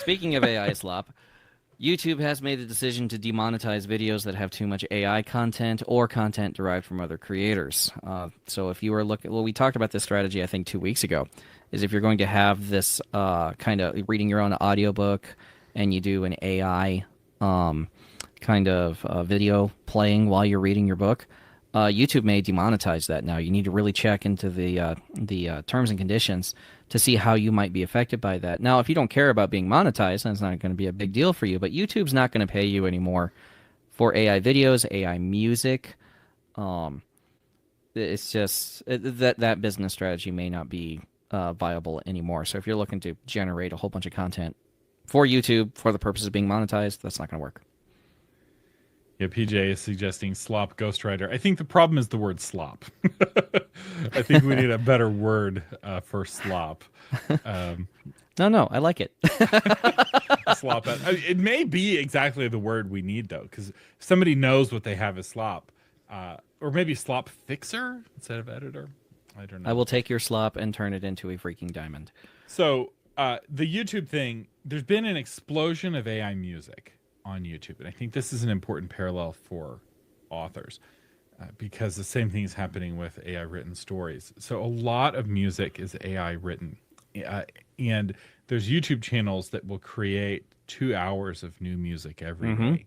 Speaking of AI slop, YouTube has made the decision to demonetize videos that have too much AI content or content derived from other creators. So if you were looking, well, we talked about this strategy, I think, 2 weeks ago, is if you're going to have this kind of reading your own audiobook and you do an AI kind of video playing while you're reading your book, YouTube may demonetize that now. You need to really check into the terms and conditions to see how you might be affected by that. Now, if you don't care about being monetized, then it's not going to be a big deal for you. But YouTube's not going to pay you anymore for AI videos, AI music. It's just that business strategy may not be viable anymore. So if you're looking to generate a whole bunch of content for YouTube for the purpose of being monetized, that's not going to work. Yeah, PJ is suggesting slop ghostwriter. I think the problem is the word slop. I think we need a better word for slop. No, I like it. Slop. It may be exactly the word we need, though, because somebody knows what they have as slop. Or maybe slop fixer instead of editor. I don't know. I will take your slop and turn it into a freaking diamond. So the YouTube thing, there's been an explosion of AI music on YouTube. And I think this is an important parallel for authors because the same thing is happening with AI written stories. So a lot of music is AI written. And there's YouTube channels that will create 2 hours of new music every day.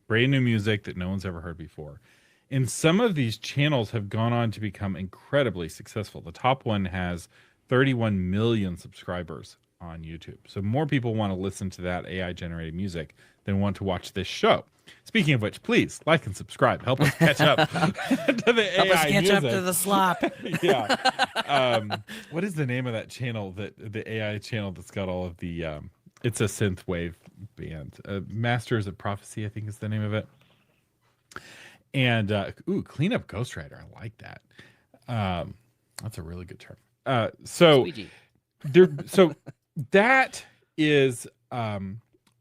Brand new music that no one's ever heard before. And some of these channels have gone on to become incredibly successful. The top one has 31 million subscribers on YouTube. So more people want to listen to that AI generated music than want to watch this show. Speaking of which, please like and subscribe. Help us catch up to the Help AI us catch music. up to the slop. Yeah. What is the name of that channel, the AI channel that's got all of the it's a synthwave band. Masters of Prophecy, I think is the name of it. And Cleanup Ghostwriter. I like that. That's a really good term. So that is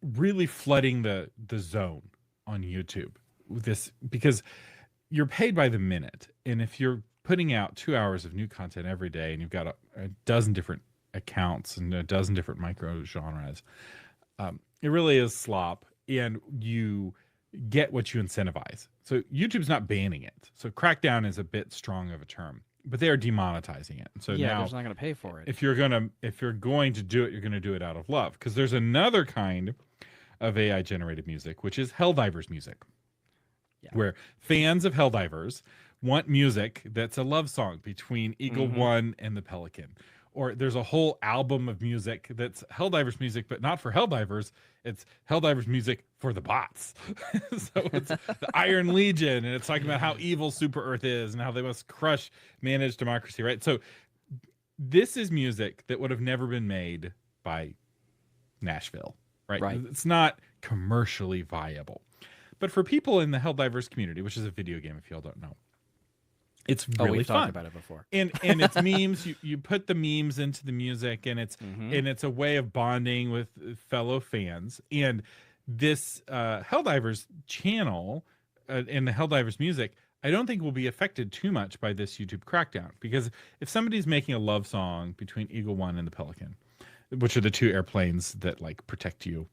really flooding the zone on YouTube with this, because you're paid by the minute. And if you're putting out 2 hours of new content every day and you've got a dozen different accounts and a dozen different micro genres, it really is slop, and you get what you incentivize. So YouTube's not banning it. So crackdown is a bit strong of a term, but they are demonetizing it. So yeah, now they're not going to pay for it. if you're going to do it, you're going to do it out of love, because there's another kind of AI generated music, which is Helldivers music, where fans of Helldivers want music that's a love song between Eagle One and the Pelican. Or there's a whole album of music that's Helldivers music, but not for Helldivers. It's Helldivers music for the bots. So it's the Iron Legion, and it's talking about how evil Super Earth is and how they must crush managed democracy, right? So this is music that would have never been made by Nashville, right? It's not commercially viable. But for people in the Helldivers community, which is a video game if y'all don't know, it's really we've fun. talked about it before. And it's memes. You put the memes into the music, and it's a way of bonding with fellow fans. And this Helldivers channel and the Helldivers music, I don't think will be affected too much by this YouTube crackdown, because if somebody's making a love song between Eagle One and the Pelican, which are the two airplanes that like protect you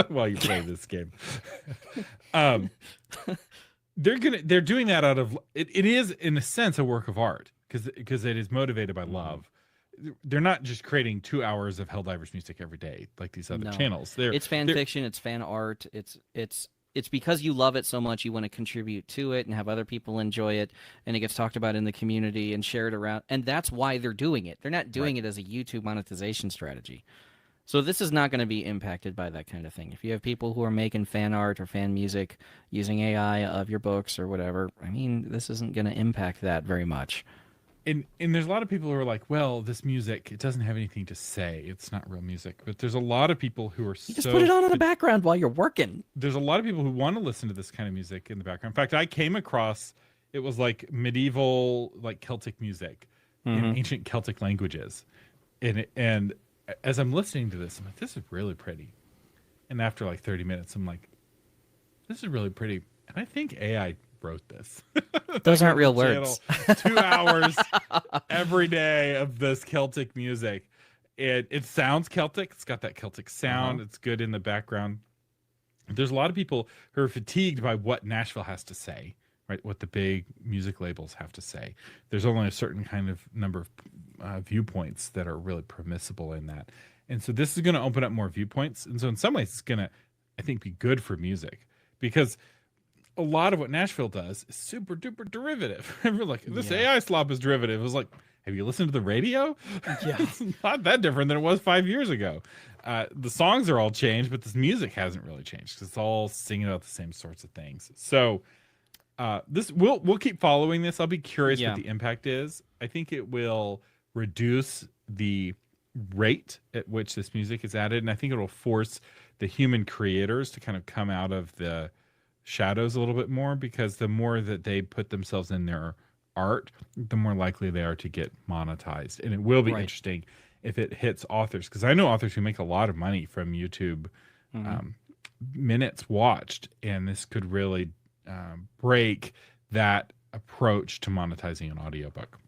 while you play this game, they're doing that out of it is in a sense a work of art, because it is motivated by love. They're not just creating 2 hours of Helldivers music every day like these other channels. It's fan fiction, it's fan art, it's because you love it so much you want to contribute to it and have other people enjoy it, and it gets talked about in the community and shared around, and that's why they're doing it. They're not doing it as a YouTube monetization strategy. So this is not going to be impacted by that kind of thing. If you have people who are making fan art or fan music using AI of your books or whatever, I mean, this isn't going to impact that very much. And there's a lot of people who are like, well, this music, it doesn't have anything to say. It's not real music. But there's a lot of people who are just put it on in the background while you're working. There's a lot of people who want to listen to this kind of music in the background. In fact, I came across, it was like medieval, like Celtic music in ancient Celtic languages. And as I'm listening to this, I'm like, this is really pretty. And after like 30 minutes, I'm like, this is really pretty. And I think AI wrote this. Those aren't real words. 2 hours every day of this Celtic music. it sounds Celtic. It's got that Celtic sound. It's good in the background. There's a lot of people who are fatigued by what Nashville has to say, right? What the big music labels have to say. There's only a certain kind of number of viewpoints that are really permissible in that. And so this is going to open up more viewpoints. And so in some ways, it's going to, I think, be good for music, because a lot of what Nashville does is super duper derivative. We're like, this AI slop is derivative. It was like, have you listened to the radio? Yeah. It's not that different than it was 5 years ago. The songs are all changed, but this music hasn't really changed because it's all singing about the same sorts of things. So this we'll keep following this. I'll be curious what the impact is. I think it will reduce the rate at which this music is added, and I think it will force the human creators to kind of come out of the shadows a little bit more, because the more that they put themselves in their art, the more likely they are to get monetized. And it will be interesting if it hits authors, because I know authors who make a lot of money from YouTube minutes watched, and this could really break that approach to monetizing an audiobook.